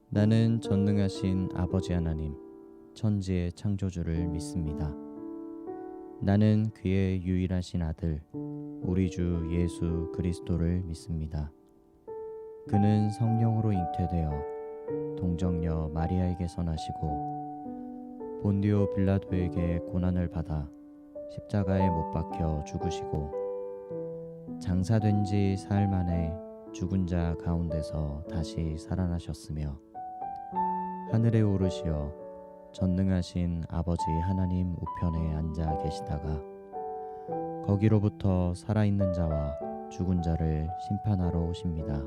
나는 전능하신 아버지 하나님, 천지의 창조주를 믿습니다. 나는 그의 유일하신 아들, 우리 주 예수 그리스도를 믿습니다. 그는 성령으로 잉태되어 동정녀 마리아에게서 나시고 본디오 빌라도에게 고난을 받아 십자가에 못 박혀 죽으시고 장사된 지 사흘 만에 죽은 자 가운데서 다시 살아나셨으며 하늘에 오르시어 전능하신 아버지 하나님 우편에 앉아 계시다가 거기로부터 살아있는 자와 죽은 자를 심판하러 오십니다.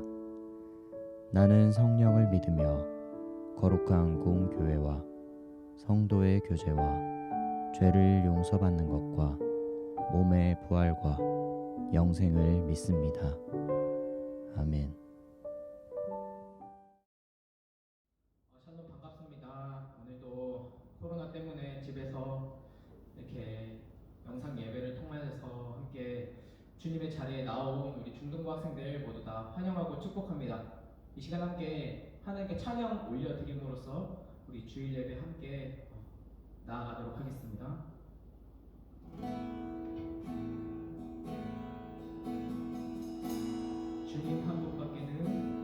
나는 성령을 믿으며 거룩한 공교회와 성도의 교제와 죄를 용서받는 것과 몸의 부활과 영생을 믿습니다. 아멘. 샬롬 반갑습니다. 오늘도 코로나 때문에 집에서 이렇게 영상 예배를 통해서 함께 주님의 자리에 나온 우리 중등부 학생들 모두 다 환영하고 축복합니다. 이 시간 함께 하나님께 찬양 올려드림으로써 우리 주일 예배 함께 나아가도록 하겠습니다. 주님 한 분밖에는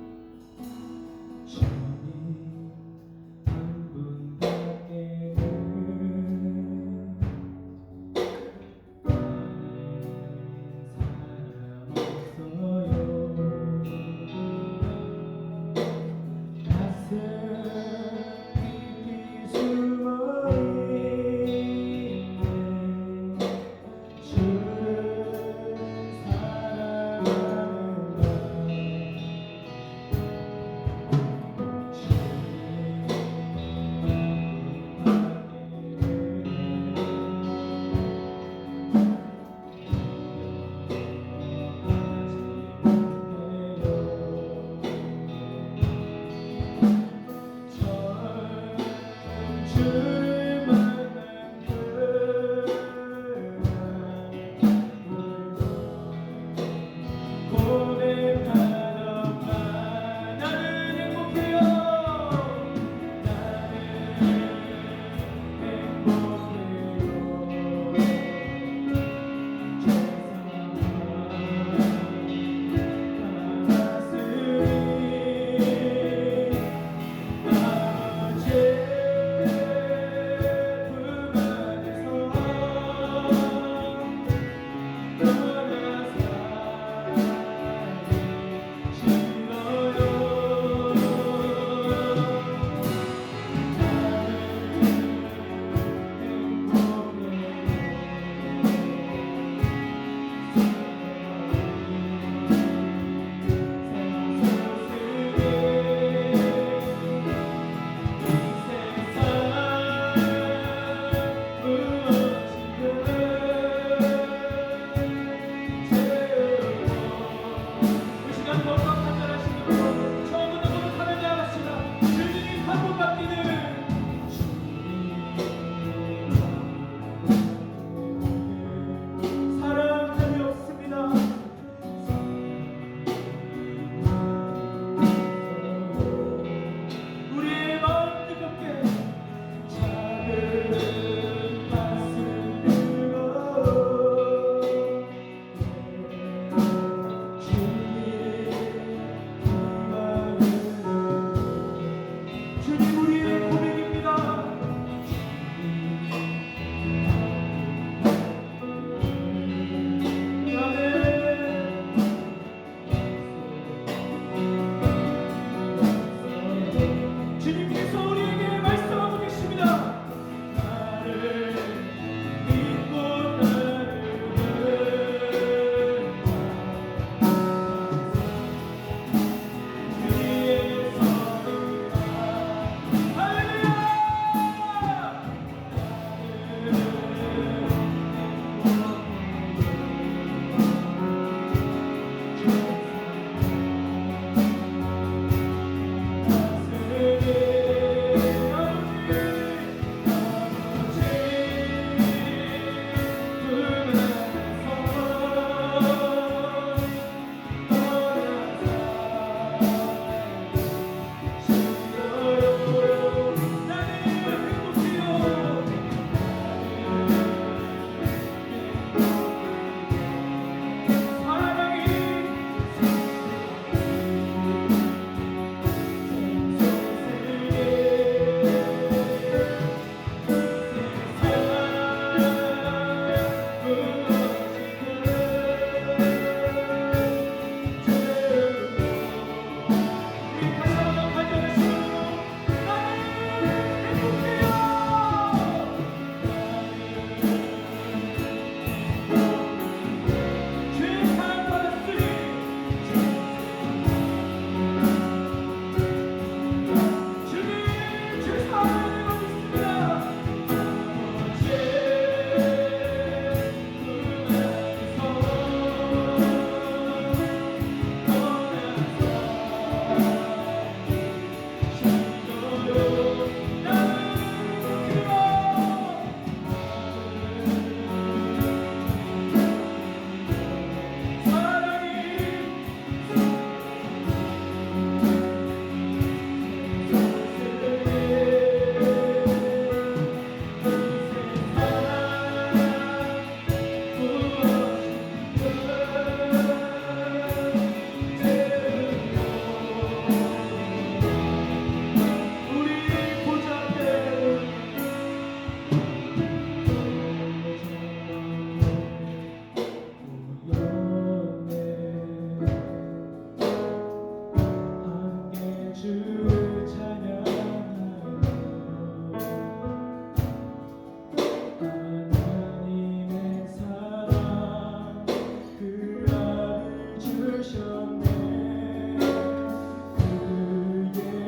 주셨네.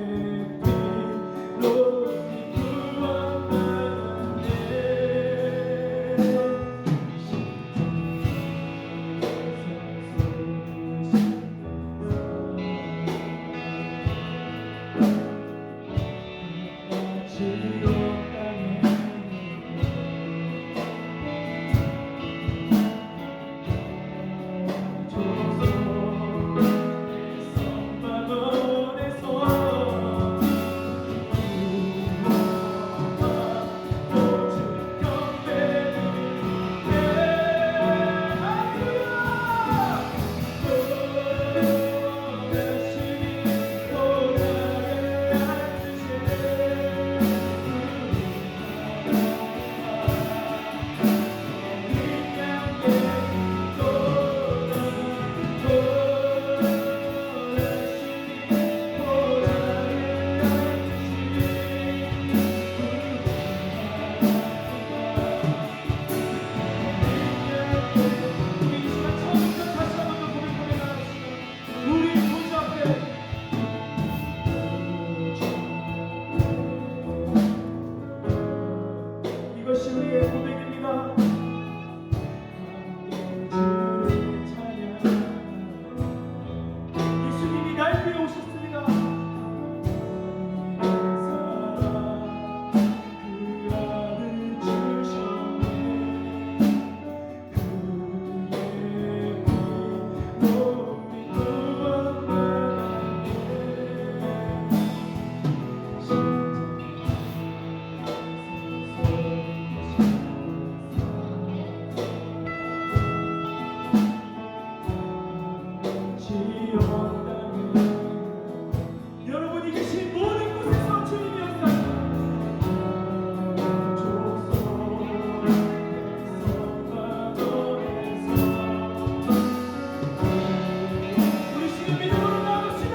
그의 피로 구원받았네. 이것이 우리의 고백입니다. 주를 찬양하며 예수님이 날 위해 오셨습니다. 그 아들 주셨네. 그의 피로 우리 구원받았네. 여러분이 계신 모든 곳에서 주님이 우리 주님 믿음으로 나갑시다.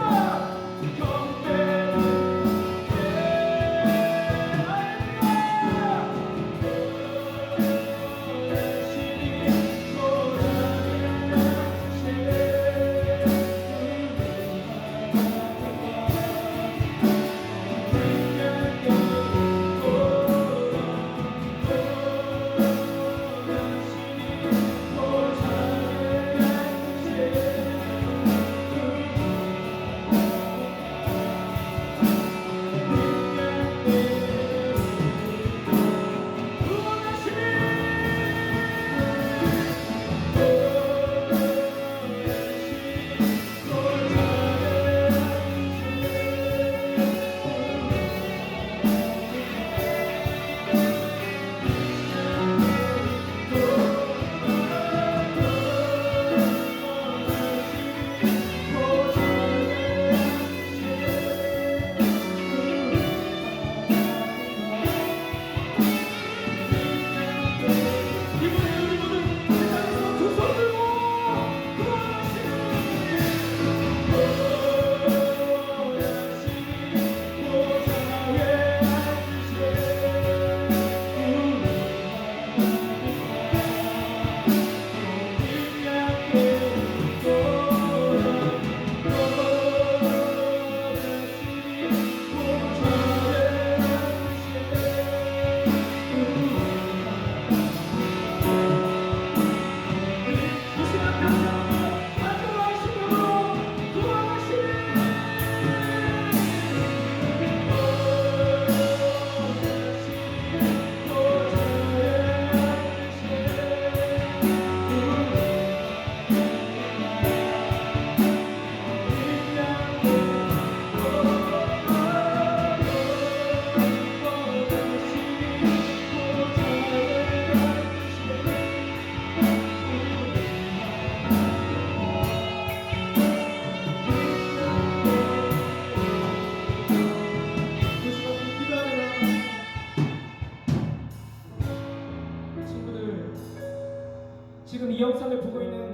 지금 이 영상을 보고 있는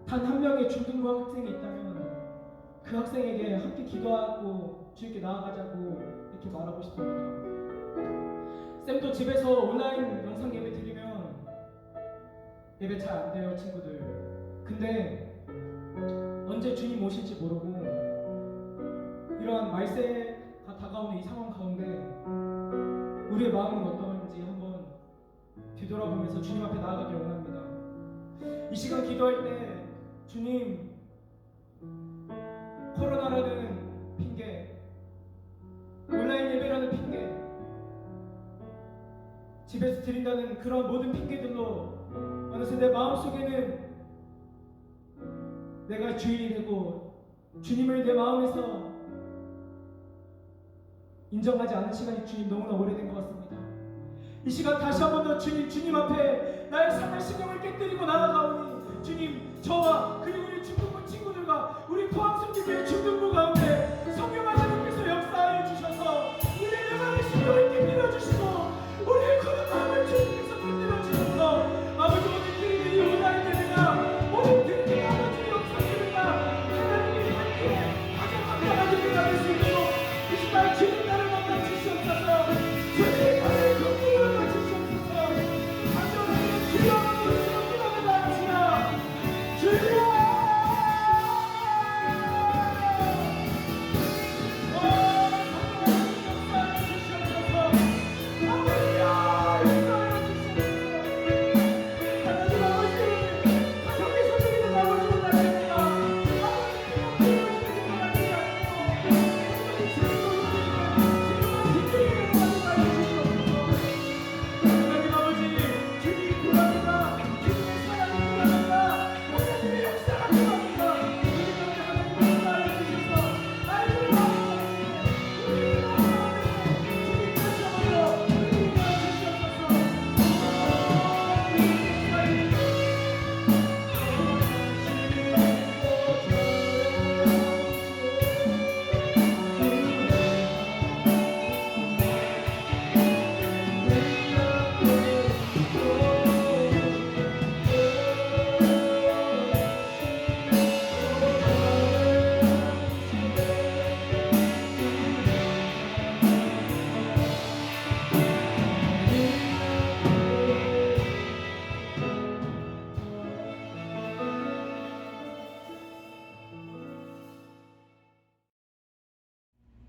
단 한 명의 중등부 학생이 있다면 그 학생에게 함께 기도하고 주님께 나아가자고 이렇게 말하고 싶습니다. 쌤도 집에서 온라인 영상 예배 드리면 예배 잘 안 돼요, 친구들. 근데 언제 주님 오실지 모르고 이러한 말세가 다가오는 이 상황 가운데 우리의 마음은 어떤지 한번 뒤돌아보면서 주님 앞에 나아가길 원합니다. 이 시간 기도할 때 주님, 코로나라는 핑계, 온라인 예배라는 핑계, 집에서 드린다는 그런 모든 핑계들로 어느새 내 마음속에는 내가 주인이 되고 주님을 내 마음에서 인정하지 않은 시간이 주님 너무나 오래된 것 같습니다. 이 시간 다시 한 번 더 주님 앞에 나의 삶의 신경을 깨뜨리고 나아가오니 주님, 저와 그리고 우리 중등부 친구들과 우리 포항성교회 중등부 가운데 성령 하나님께서 역사하여 주셔서 우리의 내면의 신경을 깨뜨려 주시고 우리의 굳은 마음을 주님께서 깨뜨려 주셔서 아버지 오늘 드리는 이 온라인 예배가 오늘 드리는 아버지의 영상들과 하나님의 함께 가장 감사한 예배가 될 수 있도록 이 시간 주님 나를 만나 주시옵소서. 주님 나를 긍휼히 여겨 주시옵소서. 간절하게 주여 하나님으로 기도합니다. 주여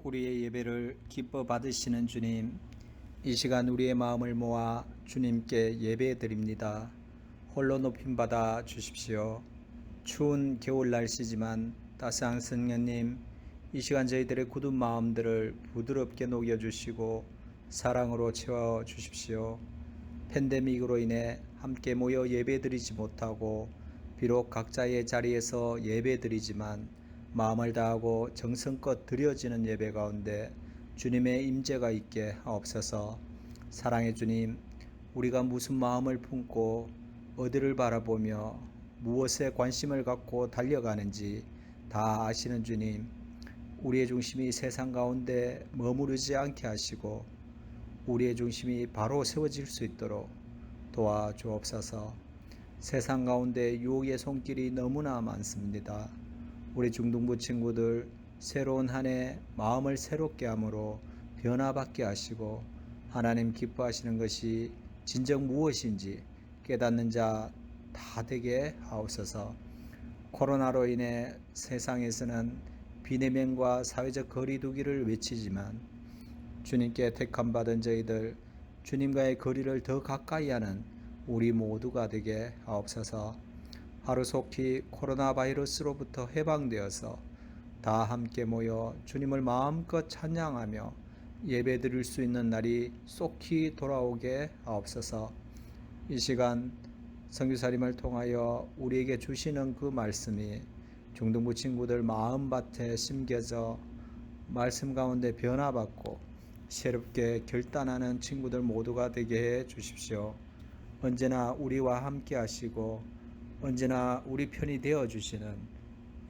우리의 예배를 기뻐 받으시는 주님, 이 시간 우리의 마음을 모아 주님께 예배 드립니다. 홀로 높임받아 주십시오. 추운 겨울 날씨지만 따스한 성령님, 이 시간 저희들의 굳은 마음들을 부드럽게 녹여주시고 사랑으로 채워주십시오. 팬데믹으로 인해 함께 모여 예배드리지 못하고 비록 각자의 자리에서 예배드리지만 마음을 다하고 정성껏 드려지는 예배 가운데 주님의 임재가 있게 하옵소서. 사랑의 주님, 우리가 무슨 마음을 품고 어디를 바라보며 무엇에 관심을 갖고 달려가는지 다 아시는 주님, 우리의 중심이 세상 가운데 머무르지 않게 하시고 우리의 중심이 바로 세워질 수 있도록 도와주옵소서. 세상 가운데 유혹의 손길이 너무나 많습니다. 우리 중등부 친구들 새로운 한 해 마음을 새롭게 함으로 변화받게 하시고 하나님 기뻐하시는 것이 진정 무엇인지 깨닫는 자 다 되게 하옵소서. 코로나로 인해 세상에서는 비대면과 사회적 거리 두기를 외치지만 주님께 택함 받은 저희들 주님과의 거리를 더 가까이 하는 우리 모두가 되게 하옵소서. 하루속히 코로나 바이러스로부터 해방되어서 다 함께 모여 주님을 마음껏 찬양하며 예배드릴 수 있는 날이 속히 돌아오게 하옵소서. 이 시간 선교사님을 통하여 우리에게 주시는 그 말씀이 중등부 친구들 마음밭에 심겨져 말씀 가운데 변화받고 새롭게 결단하는 친구들 모두가 되게 해 주십시오. 언제나 우리와 함께 하시고 언제나 우리 편이 되어 주시는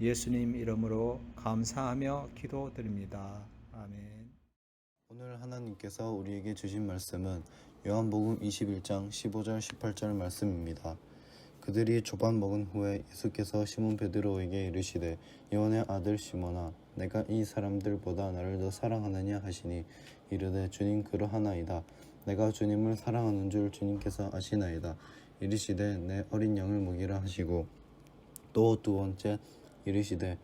예수님 이름으로 감사하며 기도드립니다. 아멘. 오늘 하나님께서 우리에게 주신 말씀은 요한복음 21장 15절 18절 말씀입니다. 그들이 조밥 먹은 후에 예수께서 시몬 베드로에게 이르시되 요한의 아들 시몬아 내가 이 사람들보다 나를 더 사랑하느냐 하시니 이르되 주님 그러하나이다. 내가 주님을 사랑하는 줄 주님께서 아시나이다. 이르시되 내 어린 양을 먹이라 하시고 또 두 번째 이르시되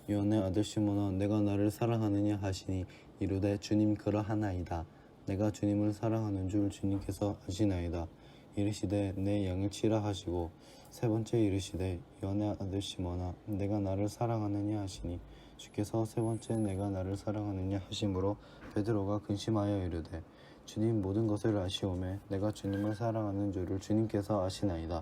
요한의 아들 시몬아 내가 나를 사랑하느냐 하시니 이르되 주님 그러하나이다. 내가 주님을 사랑하는 줄 주님께서 아시나이다. 이르시되 내 양을 치라 하시고 세 번째 이르시되 요한의 아들 시몬아 내가 나를 사랑하느냐 하시니 주께서 세 번째 내가 나를 사랑하느냐 하심으로 베드로가 근심하여 이르되 주님 모든 것을 아시오매 내가 주님을 사랑하는 줄을 주님께서 아시나이다.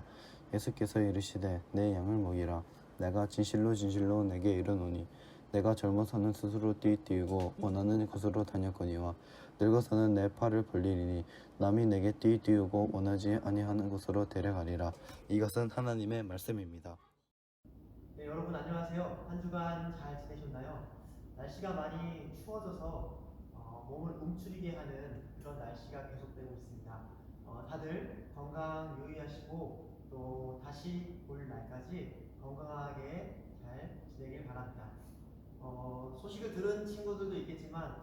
예수께서 이르시되 내 양을 먹이라. 내가 진실로 진실로 내게 이르노니 내가 젊어서는 스스로 띠띠우고 원하는 곳으로 다녔거니와 늙어서는 내 팔을 벌리리니 남이 내게 띠띠우고 원하지 아니하는 곳으로 데려가리라. 이것은 하나님의 말씀입니다. 네, 여러분 안녕하세요. 한 주간 잘 지내셨나요? 날씨가 많이 추워져서 몸을 움츠리게 하는 그런 날씨가 계속되고 있습니다. 다들 건강 유의하시고 또 다시 볼 날까지 건강하게 잘 지내길 바랍니다. 소식을 들은 친구들도 있겠지만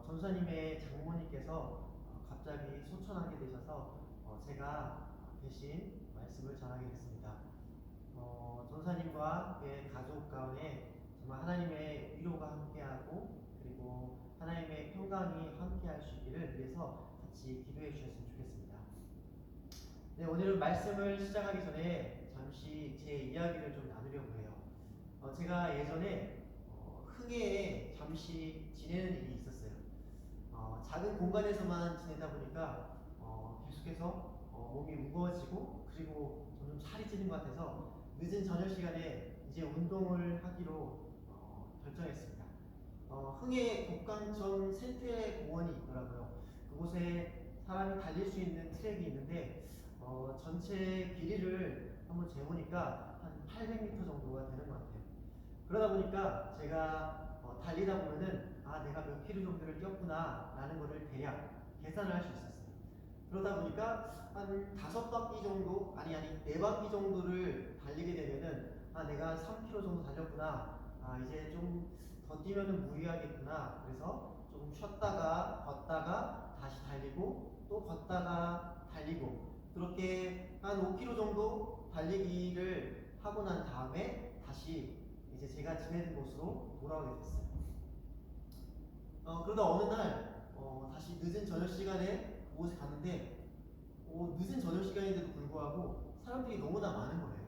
전사님의 장모님께서 갑자기 소천하게 되셔서 제가 대신 말씀을 전하게 됐습니다. 전사님과 그의 가족 가운데 정말 하나님의 위로가 함께하고 그리고 하나님의 평강이 함께할 수 있기를 위해서 같이 기도해 주셨으면 좋겠습니다. 네, 오늘은 말씀을 시작하기 전에 잠시 제 이야기를 좀 나누려고 해요. 제가 예전에 흥해에 잠시 지내는 일이 있었어요. 작은 공간에서만 지내다 보니까 계속해서 몸이 무거워지고 그리고 점점 살이 찌는 것 같아서 늦은 저녁 시간에 이제 운동을 하기로 결정했습니다. 흥해 독강천 생태 공원이 있더라고요. 그곳에 사람이 달릴 수 있는 트랙이 있는데 전체 길이를 한번 재보니까 한 800m 정도가 되는 것 같아요. 그러다 보니까 제가 달리다 보면은 내가 몇 킬로 정도를 뛰었구나 라는 거를 대략 계산을 할 수 있었어요. 그러다 보니까 한 5바퀴 정도, 아니 4바퀴 정도를 달리게 되면은 내가 3km 정도 달렸구나, 이제 좀 더 뛰면은 무리하겠구나, 그래서 좀 쉬었다가 걷다가 다시 달리고 또 걷다가 달리고 그렇게 한 5km 정도 달리기를 하고 난 다음에 다시 이제 제가 지내는 곳으로 돌아오게 됐어요. 그러다 어느 날 다시 늦은 저녁 시간에 그곳에 갔는데 늦은 저녁 시간인데도 불구하고 사람들이 너무나 많은 거예요.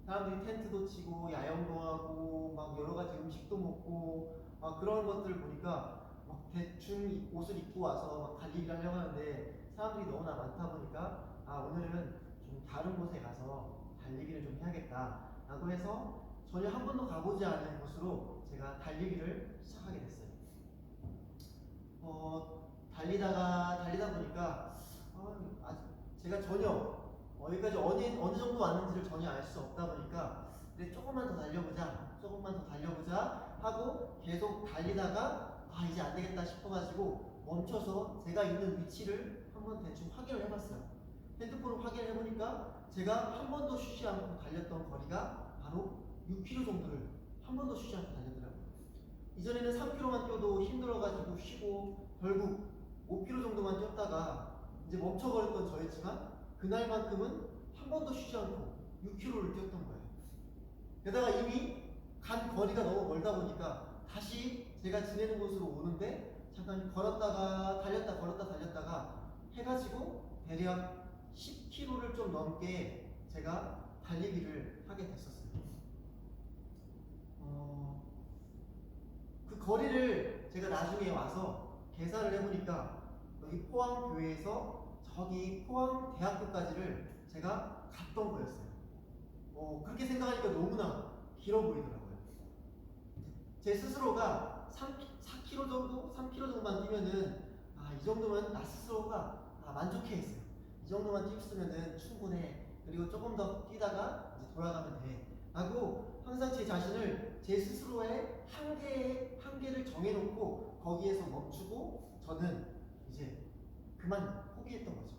사람들이 텐트도 치고 야영도 하고 막 여러 가지 음식도 먹고 막 그런 것들을 보니까 막 대충 옷을 입고 와서 막 달리기를 하려고 하는데 사람들이 너무나 많다 보니까 오늘은 좀 다른 곳에 가서 달리기를 좀 해야겠다 라고 해서 전혀 한 번도 가보지 않은 곳으로 제가 달리기를 시작하게 됐어요. 달리다 보니까 제가 전혀 여기까지 어느 정도 왔는지를 전혀 알 수 없다 보니까 근데 조금만 더 달려보자 하고 계속 달리다가 이제 안 되겠다 싶어가지고 멈춰서 제가 있는 위치를 한번 대충 확인을 해봤어요. 핸드폰을 확인해 보니까 제가 한 번도 쉬지 않고 달렸던 거리가 바로 6km 정도를 한 번도 쉬지 않고 달렸더라고요. 이전에는 3km만 뛰어도 힘들어가지고 쉬고 결국 5km 정도만 뛰었다가 이제 멈춰버렸던 저였지만 그날만큼은 한 번도 쉬지 않고 6km를 뛰었던 거예요. 게다가 이미 간 거리가 너무 멀다 보니까 다시 제가 지내는 곳으로 오는데 잠깐 걸었다가 달렸다가 해가지고 대략 10km를 좀 넘게 제가 달리기를 하게 됐었어요. 그 거리를 제가 나중에 와서 계산을 해보니까 여기 포항교회에서 저기 포항대학교까지를 제가 갔던 거였어요. 그렇게 생각하니까 너무나 길어 보이더라고요. 제 스스로가 4km 정도, 3km 정도만 뛰면은 이 정도면 나 스스로가 만족해 했어요. 이 정도만 뛰었으면은 충분해. 그리고 조금 더 뛰다가 이제 돌아가면 돼. 하고 항상 제 자신을 제 스스로의 한계를 정해놓고 거기에서 멈추고 저는 이제 그만 포기했던 거죠.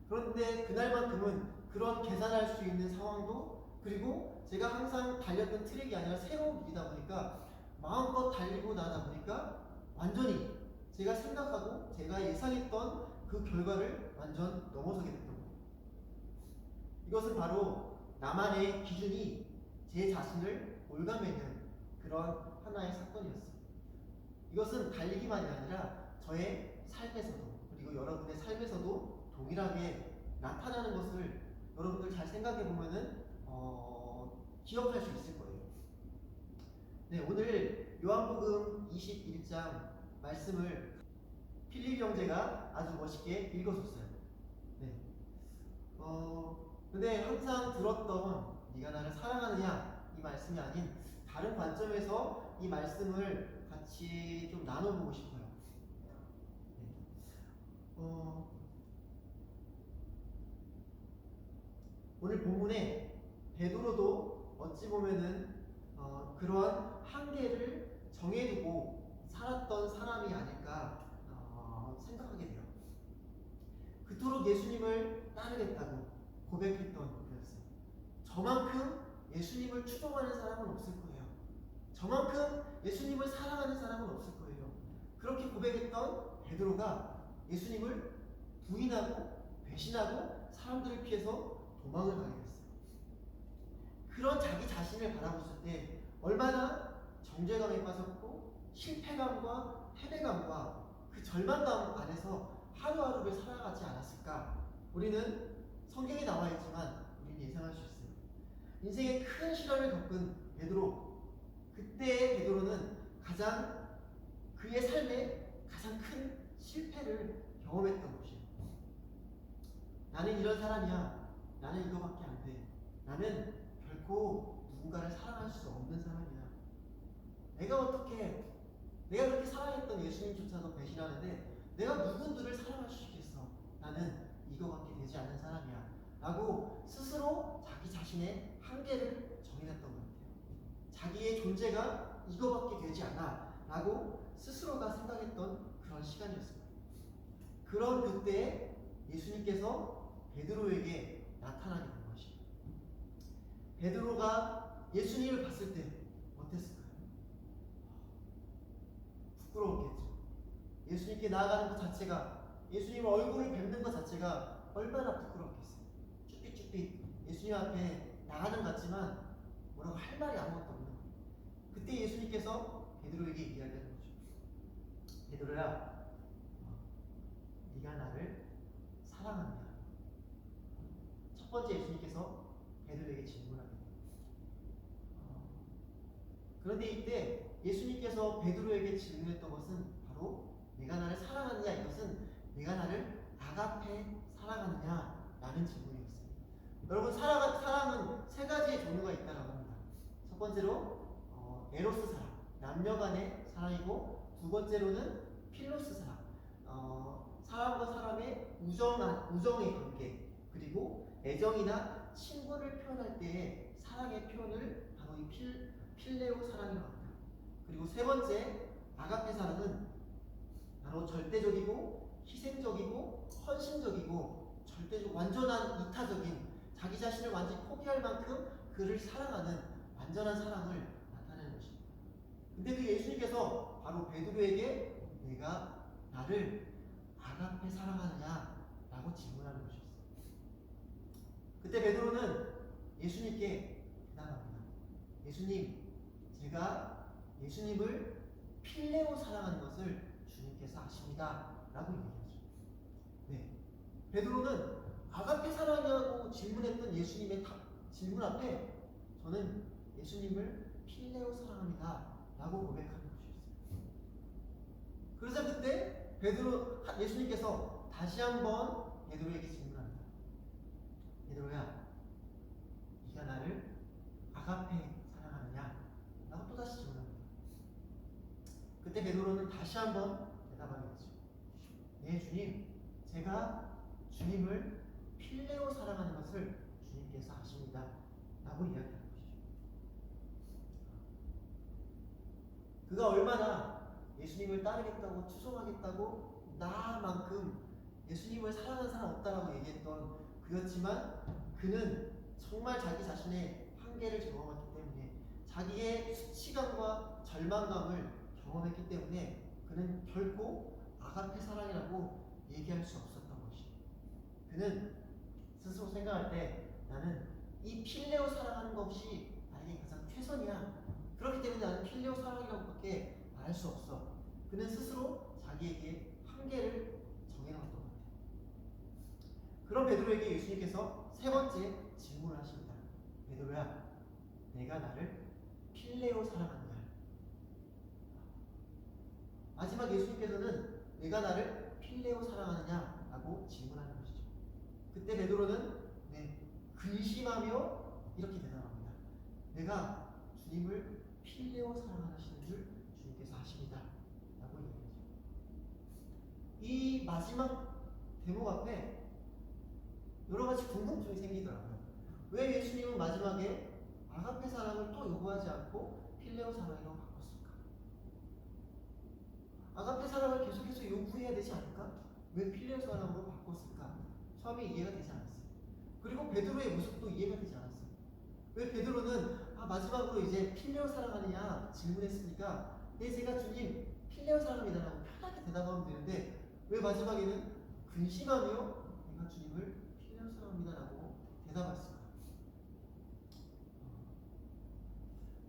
그런데 그날만큼은 그런 계산할 수 있는 상황도 그리고 제가 항상 달렸던 트랙이 아니라 새로운 길이다 보니까 마음껏 달리고 나다 보니까 완전히 제가 생각하고 제가 예상했던 그 결과를 완전 넘어서게 됐던 거예요. 이것은 바로 나만의 기준이 제 자신을 올가매는 그런 하나의 사건이었어요. 이것은 달리기만이 아니라 저의 삶에서도 그리고 여러분의 삶에서도 동일하게 나타나는 것을 여러분들 잘 생각해 보면은 기억할 수 있을 거예요. 네, 오늘 요한복음 21장 말씀을 필립 형제가 아주 멋있게 읽어줬어요. 네. 근데 항상 들었던 네가 나를 사랑하느냐 이 말씀이 아닌 다른 관점에서 이 말씀을 같이 좀 나눠보고 싶어요. 네. 오늘 본문에 베드로도 어찌 보면은 그러한 한계를 정해두고 살았던 사람이 아닐까 생각하게 돼요. 그토록 예수님을 따르겠다고 고백했던 그였어요. 저만큼 예수님을 추종하는 사람은 없을 거예요. 저만큼 예수님을 사랑하는 사람은 없을 거예요. 그렇게 고백했던 베드로가 예수님을 부인하고 배신하고 사람들을 피해서 도망을 가게 됐어요. 그런 자기 자신을 바라봤을 때 얼마나 정죄감에 빠졌고 실패감과 패배감과 그 절망감 안에서 하루하루를 살아가지 않았을까? 우리는 성경에 나와 있지만 우리는 예상할 수 있어요. 인생의 큰 시련을 겪은 베드로, 그때의 베드로는 그의 삶에 가장 큰 실패를 경험했던 것이에요. 나는 이런 사람이야. 나는 이거밖에 안 돼. 나는 결코 누군가를 사랑할 수 없는 사람이야. 내가 그렇게 사랑했던 예수님조차도 배신하는데 내가 누군들을 사랑할 수 있겠어. 나는 이거밖에 되지 않는 사람이야. 라고 스스로 자기 자신의 한계를 정해놨던 것 같아요. 자기의 존재가 이거밖에 되지 않아. 라고 스스로가 생각했던 그런 시간이었습니다. 그런 그때에 예수님께서 베드로에게 나타나게 된 것이에요. 베드로가 예수님을 봤을 때 어땠을까요? 부끄러웠겠죠. 예수님께 나아가는 것 자체가, 예수님 얼굴을 뵙는 것 자체가 얼마나 부끄럽겠어요. 쭈삣쭈삣 예수님 앞에 나가는 것 같지만 뭐라고 할 말이 아무것도 없는 거예요. 그때 예수님께서 베드로에게 이야기하는 거죠. 베드로야, 네가 나를 사랑하느냐? 첫 번째 예수님께서 베드로에게 질문하게 돼요. 그런데 이때 예수님께서 베드로에게 질문했던 것은 바로 내가 나를 사랑하느냐, 이것은 내가 나를 아가페 사랑하느냐 라는 질문이었어요. 여러분, 사랑은 세 가지의 종류가 있다고 합니다. 첫 번째로 에로스 사랑, 남녀 간의 사랑이고, 두 번째로는 필로스 사랑, 사람과 사람의 우정의 관계, 그리고 애정이나 친분을 표현할 때의 사랑의 표현을 바로 이 필레오 사랑이라고 합니다. 그리고 세 번째 아가페 사랑은 바로 절대적이고 희생적이고 헌신적이고 완전한 이타적인, 자기 자신을 완전히 포기할 만큼 그를 사랑하는 완전한 사랑을 나타내는 것입니다. 근데 그 예수님께서 바로 베드로에게 내가 나를 아가페 사랑하느냐 라고 질문하는 것이었어요. 그때 베드로는 예수님께 대답합니다. 예수님, 제가 예수님을 필레오 사랑하는 것을 주님께서 아십니다 라고 얘기하죠. 네, 베드로는 아가페 사랑이라고 질문했던 예수님의 질문 앞에 저는 예수님을 필레오 사랑합니다 라고 고백하는 것이었어요. 그래서 그때 예수님께서 다시 한번 베드로에게 질문합니다. 베드로야, 네가 나를 아가페 사랑하느냐? 라고 또다시 질문합니다. 그때 베드로는 다시 한번 대답하게 되죠. 네, 주님, 제가 주님을 필레오 사랑하는 것을 주님께서 아십니다 라고 이야기하는 것이죠. 그가 얼마나 예수님을 따르겠다고 추종하겠다고 나만큼 예수님을 사랑하는 사람 없다라고 얘기했던 그였지만, 그는 정말 자기 자신의 한계를 경험했기 때문에, 자기의 수치감과 절망감을 경험했기 때문에 그는 결코 아가페 사랑이라고 얘기할 수 없었던 것이에요. 그는 스스로 생각할 때 나는 이 필레오 사랑하는 것이 나에게 가장 최선이야. 그렇기 때문에 나는 필레오 사랑이라고밖에 말할 수 없어. 그는 스스로 자기에게 한계를 정해놓았던 것 같아요. 그런 베드로에게 예수님께서 세 번째 질문을 하십니다. 베드로야, 내가 나를 필레오 사랑하느냐? 마지막 예수님께서는 내가 나를 필레오 사랑하느냐? 라고 질문하는 것이죠. 그때 베드로는 네, 근심하며 이렇게 대답합니다. 내가 주님을 필레오 사랑하시는 줄 주님께서 아십니다. 라고 얘기하죠. 이 마지막 대목 앞에 여러 가지 궁금증이 생기더라고요. 왜 예수님은 마지막에 아가페 사랑을 또 요구하지 않고 필레오 사랑이라고 바꿨을까? 아가페 사랑을 계속해서 요구해야 되지 않을까? 왜 필레오 사랑으로 바꿨을까? 처음에 이해가 되지 않았어요. 그리고 베드로의 모습도 이해가 되지 않았어요. 왜 베드로는 마지막으로 이제 필레오 사랑하느냐 질문했으니까 네, 제가 주님 필레오 사랑합니다라고 편하게 대답하면 되는데 왜 마지막에는 근심하며 내가 주님을 필레오 사랑합니다라고 대답했을까?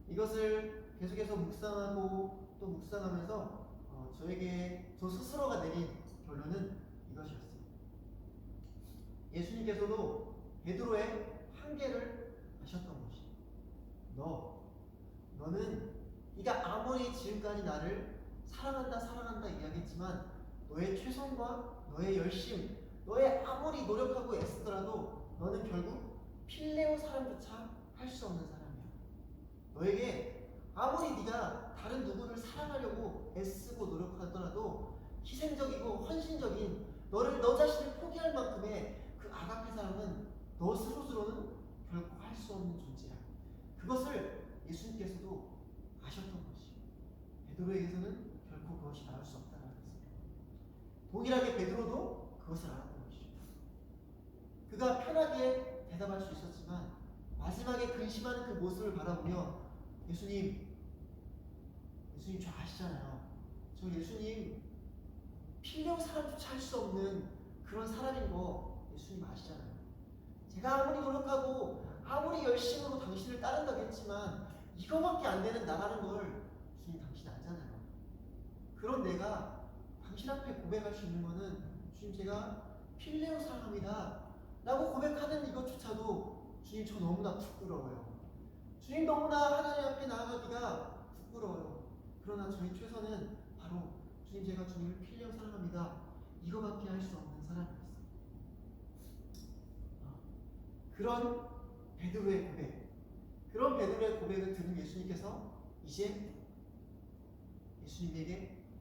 이것을 계속해서 묵상하고 또 묵상하면서 저에게 저 스스로가 내린 결론은 이것이었어요. 예수님께서도 베드로의 한계를 아셨던 것이 너는 네가 아무리 지금까지 나를 사랑한다 이야기했지만 너의 최선과 너의 열심, 너의 아무리 노력하고 애쓰더라도 너는 결국 필레오 사랑조차 할 수 없는 사람이야. 너에게 아무리 네가 다른 누구를 사랑하려고 애쓰고 노력하더라도 희생적이고 헌신적인 너 자신을 포기할 만큼의 그 아가페 사랑은 너 스스로는 결코 할 수 없는 존재야. 그것을 예수님께서도 아셨던 것이 베드로에게서는 결코 그것이 나올 수 없다는 것입니다. 동일하게 베드로도 그것을 알았던 것이죠. 그가 편하게 대답할 수 있었지만 마지막에 근심하는 그 모습을 바라보며 예수님 저 아시잖아요. 저 예수님 필레오 사랑조차 할 수 없는 그런 사람인 거 예수님 아시잖아요. 제가 아무리 노력하고 아무리 열심으로 당신을 따른다고 했지만 이거밖에 안 되는 나라는 걸 주님 당신 알잖아요. 그런 내가 당신 앞에 고백할 수 있는 거는 주님 제가 필레오 사랑합니다 라고 고백하는 이것조차도 주님 저 너무나 부끄러워요. 주님 너무나 하나님 앞에 나아가기가 부끄러워요. 그러나 저희 최선은 바로 주님 제가 주님을 필레오 사랑합니다 이거밖에 할 수 없는 사람이었어요. 그런 베드로의 고백을 들은 예수님께서 이제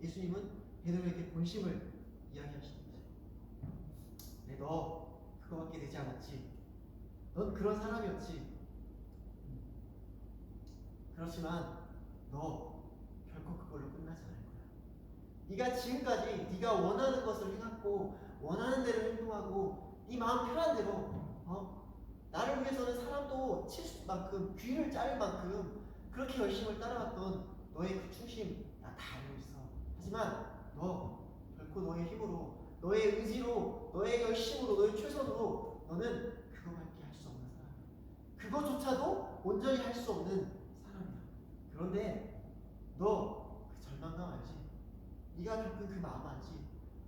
예수님은 베드로에게 본심을 이야기하십니다. 네, 너 그거밖에 되지 않았지. 넌 그런 사람이었지. 그렇지만 너 결코 그걸로 끝나지 않을 거야. 네가 지금까지 네가 원하는 것을 해갖고 원하는 대로 행동하고 네 마음 편한 대로 나를 위해서는 사람도 칠 만큼 귀를 자를 만큼 그렇게 열심을 따라왔던 너의 그 충심 나 다 알고 있어. 하지만 너 결코 너의 힘으로 너의 의지로 너의 열심으로 너의 최선으로 너는 그거밖에 할 수 없는 사람이야. 그거조차도 온전히 할 수 없는 사람이야. 그런데 너 그 절망감 알지? 네가 겪은 그 마음 알지?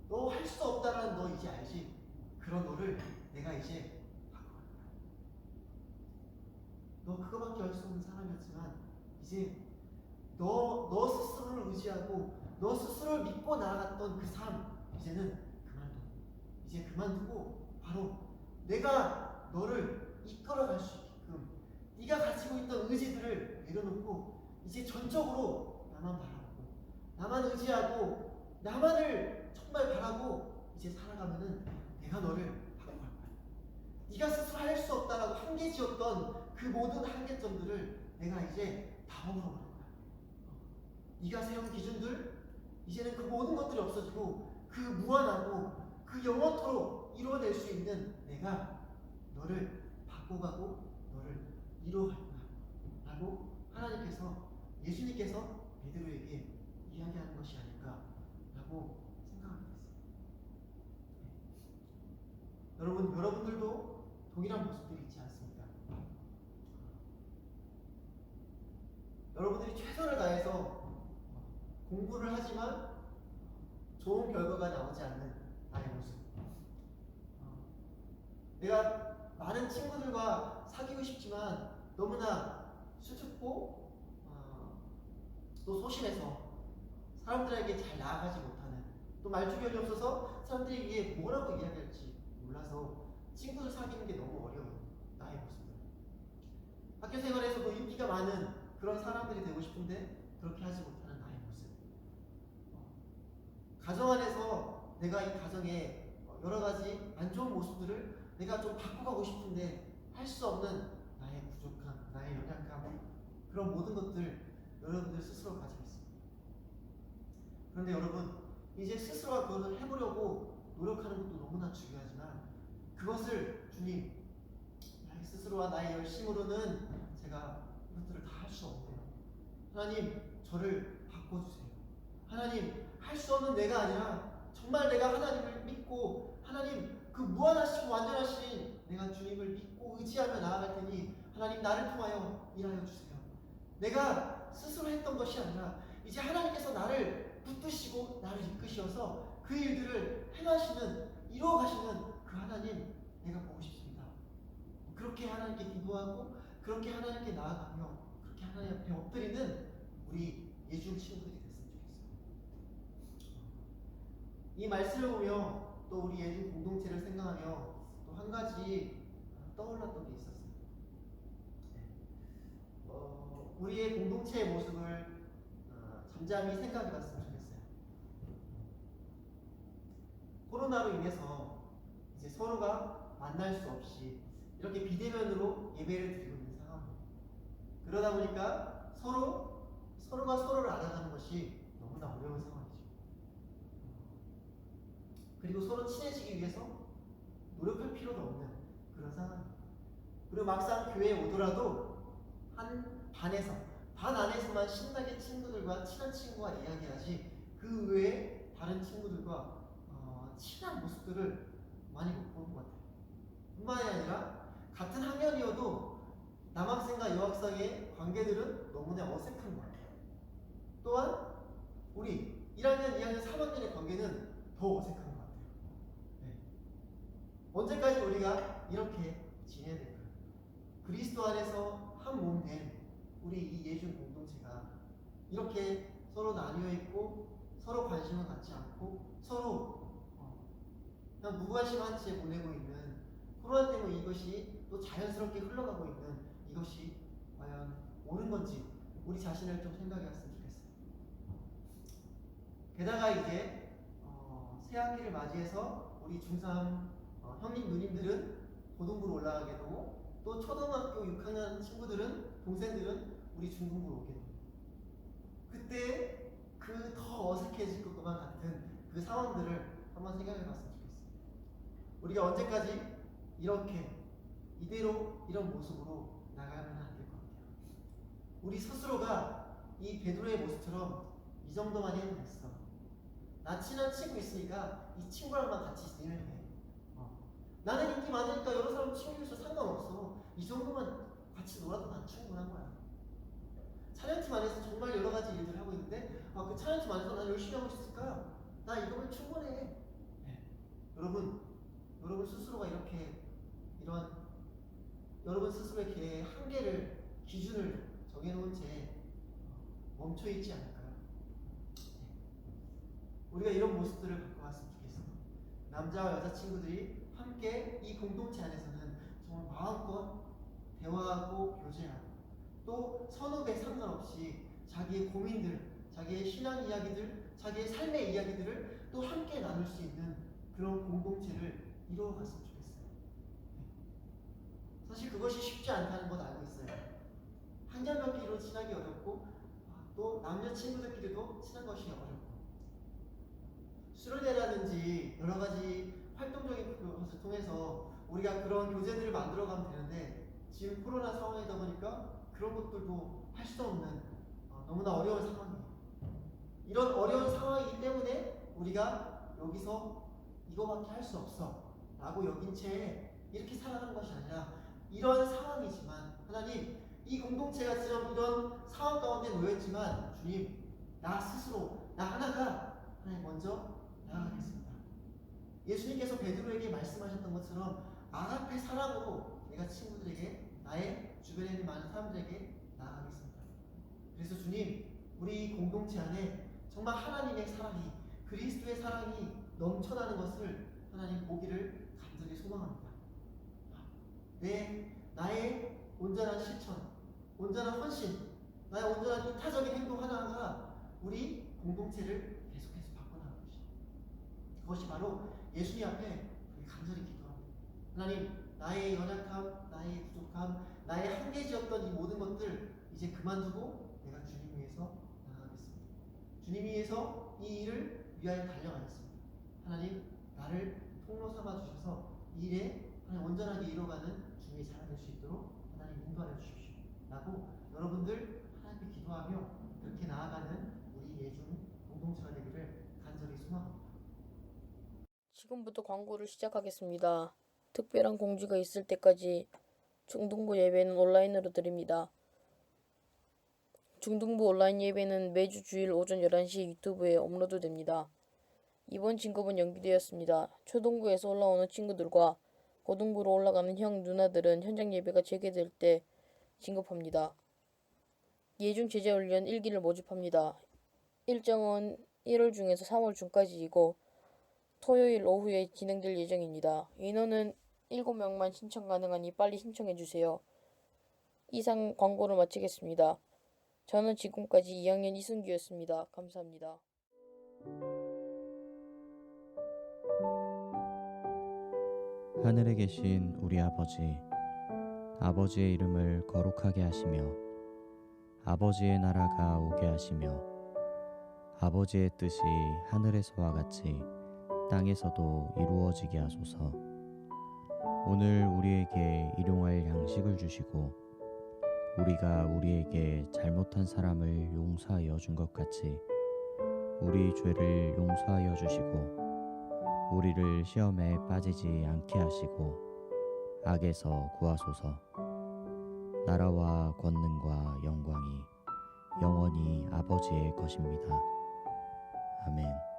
너 할 수 없다라는 너 이제 알지? 그런 너를 내가 이제 너 그거밖에 할 수 없는 사람이었지만 이제 너 스스로를 의지하고 너 스스로를 믿고 나아갔던 그 삶 이제는 그만두고 바로 내가 너를 이끌어갈 수 있게끔 네가 가지고 있던 의지들을 내려놓고 이제 전적으로 나만 바라보고 나만 의지하고 나만을 정말 바라고 이제 살아가면은 내가 너를 바꿔갈 거야. 네가 스스로 할 수 없다라고 한계 지었던 그 모든 한계점들을 내가 이제 다 허물어버릴 거야. 네가 세운 기준들 이제는 그 모든 것들이 없어지고 그 무한하고 그 영원토록 이루어낼 수 있는 내가 너를 바꿔가고 너를 이루어갈 거야 라고 하나님께서 예수님께서 베드로에게 이야기하는 것이 아닐까라고 생각합니다. 여러분들도 동일한 모습들이 있지 않습니까? 여러분들이 최선을 다해서 공부를 하지만 좋은 결과가 나오지 않는 나의 모습. 내가 많은 친구들과 사귀고 싶지만 너무나 수줍고 또 소심해서 사람들에게 잘 나아가지 못하는, 또 말주변이 없어서 사람들에게 뭐라고 이야기할지 몰라서 친구들 사귀는 게 너무 어려운 나의 모습들. 학교 생활에서도 인기가 많은 그런 사람들이 되고 싶은데 그렇게 하지 못하는 나의 모습. 가정 안에서 내가 이 가정에 여러 가지 안 좋은 모습들을 내가 좀 바꿔가고 싶은데 할 수 없는 나의 부족함, 나의 연약함, 그런 모든 것들 여러분들 스스로 가지고 있습니다. 그런데 여러분, 이제 스스로가 그것을 해보려고 노력하는 것도 너무나 중요하지만 그것을 주님, 나의 스스로와 나의 열심으로는 제가 이것들을 다 할 수 없네요. 하나님, 저를 바꿔주세요. 하나님, 할 수 없는 내가 아니라 정말 내가 하나님을 믿고 하나님 그 무한하시고 완전하신 내가 주님을 믿고 의지하며 나아갈 테니 하나님 나를 통하여 일하여 주세요. 내가 스스로 했던 것이 아니라 이제 하나님께서 나를 붙드시고 나를 이끄셔서 그 일들을 행하시는, 이루어가시는 그 하나님 내가 보고 싶습니다. 그렇게 하나님께 기도하고 그렇게 하나님께 나아가며 그렇게 하나님 앞에 엎드리는 우리 예중 친구들이 됐으면 좋겠어요. 이 말씀을 보며 또 우리 예중 공동체를 생각하며 또 한 가지 떠올랐던 게 있었어요. 우리의 공동체의 모습을 잠잠히 생각해 봤으면 좋겠어요. 코로나로 인해서 이제 서로가 만날 수 없이 이렇게 비대면으로 예배를 드리고 있는 상황입니다. 그러다 보니까 서로가 서로를 알아가는 것이 너무나 어려운 상황이죠. 그리고 서로 친해지기 위해서 노력할 필요도 없는 그런 상황입니다. 그리고 막상 교회에 오더라도 한 반 안에서만 신나게 친구들과 친한 친구와 이야기하지 그 외에 다른 친구들과 친한 모습들을 많이 못 보는 것 같아요. 뿐만이 아니라 같은 학년이어도 남학생과 여학생의 관계들은 너무나 어색한 것 같아요. 또한 우리 1학년, 2학년, 3학년의 관계는 더 어색한 것 같아요. 네. 언제까지 우리가 이렇게 지내야 될까요? 그리스도 안에서 한 몸 된 우리 이 예중 공동체가 이렇게 서로 나뉘어 있고 서로 관심을 갖지 않고 서로 그냥 무관심한 채 보내고 있는, 코로나 때문에 이것이 또 자연스럽게 흘러가고 있는 이것이 과연 옳은 건지 우리 자신을 좀 생각해 봤으면 좋겠어요. 게다가 이제 새 학기를 맞이해서 우리 중3 형님 누님들은 고등부로 올라가게 되고 또 초등학교 6학년 친구들은 동생들은 우리 중등부로 오게 됩니다. 그때 그 더 어색해질 것만 같은 그 상황들을 한번 생각해 봤으면 좋겠습니다. 우리가 언제까지 이렇게 이대로 이런 모습으로 나가면 안 될 것 같아요. 우리 스스로가 이 베드로의 모습처럼 이 정도만 해도 됐어. 나 친한 친구 있으니까 이 친구랑만 같이 지내면 돼. 나는 인기 많으니까 여러 사람 친구 있어도 상관없어. 이 정도만 같이 놀아도 난 충분한 거야. 찬양팀 안에서 정말 여러 가지 일들을 하고 있는데 그 찬양팀 안에서 난 열심히 하고 있을까? 나 이거면 충분해. 네. 여러분 스스로가 이렇게 여러분 스스로의 이렇게 한계를, 기준을 정해놓은 채 멈춰있지 않을까요? 네. 우리가 이런 모습들을 바꿔왔으면 좋겠어요. 남자와 여자 친구들이 함께 이 공동체 안에서는 정말 마음껏 대화하고 교제하고 또 선후배 상관없이 자기의 고민들, 자기의 신앙 이야기들, 자기의 삶의 이야기들을 또 함께 나눌 수 있는 그런 공동체를 이루어갔으면 좋겠어요. 사실 그것이 쉽지 않다는 것 알고 있어요. 학년들끼리로 친하기 어렵고 또 남녀 친구들끼리도 친한 것이 어렵고 수련회라든지 여러 가지 활동적인 것을 통해서 우리가 그런 교제들을 만들어가면 되는데 지금 코로나 상황이다 보니까 그런 것들도 할 수 없는 너무나 어려운 상황이에요. 이런 어려운 상황이기 때문에 우리가 여기서 이거밖에 할 수 없어 라고 여긴 채 이렇게 살아가는 것이 아니라 이런 상황이지만 하나님, 이 이 공동체가 지금 이런 상황 가운데 놓였지만 주님, 나 스스로, 나 하나가 하나님 먼저 나아가겠습니다. 예수님께서 베드로에게 말씀하셨던 것처럼 아가페 사랑으로 내가 친구들에게, 나의 주변에 있는 많은 사람들에게 나아가겠습니다. 그래서 주님, 우리 공동체 안에 정말 하나님의 사랑이, 그리스도의 사랑이 넘쳐나는 것을 하나님 보기를 간절히 소망합니다. 나의 온전한 실천, 온전한 헌신, 나의 온전한 이타적인 행동 하나가 우리 공동체를 계속해서 바꿔나가는 것입니다. 그것이 바로 예수님 앞에 우리 간절히 기도합니다. 하나님, 나의 연약함, 나의 부족함, 나의 한계지였던 이 모든 것들 이제 그만두고 내가 주님 위해서 나아가겠습니다. 주님 위해서 이 일을 위하여 달려가겠습니다. 하나님, 나를 통로 삼아 주셔서 이 일에 하나님 온전하게 이뤄가는 주님의 자녀 될 수 있도록 하나님 인도하여 주십시오. 라고 여러분들 하나님께 기도하며 그렇게 나아가는 우리 예중 공동체가 되기를 간절히 소망합니다. 지금부터 광고를 시작하겠습니다. 특별한 공지가 있을 때까지 중등부 예배는 온라인으로 드립니다. 중등부 온라인 예배는 매주 주일 오전 11시 유튜브에 업로드됩니다. 이번 진급은 연기되었습니다. 초등부에서 올라오는 친구들과 고등부로 올라가는 형 누나들은 현장 예배가 재개될 때 진급합니다. 예중 제자훈련 1기를 모집합니다. 일정은 1월 중에서 3월 중까지이고 토요일 오후에 진행될 예정입니다. 인원은 7명만 신청 가능하니 빨리 신청해주세요. 이상 광고를 마치겠습니다. 저는 지금까지 2학년 이승규였습니다. 감사합니다. 하늘에 계신 우리 아버지, 아버지의 이름을 거룩하게 하시며 아버지의 나라가 오게 하시며 아버지의 뜻이 하늘에서와 같이 땅에서도 이루어지게 하소서. 오늘 우리에게 일용할 양식을 주시고 우리가 우리에게 잘못한 사람을 용서하여 준 것 같이 우리 죄를 용서하여 주시고 우리를 시험에 빠지지 않게 하시고 악에서 구하소서. 나라와 권능과 영광이 영원히 아버지의 것입니다. 아멘.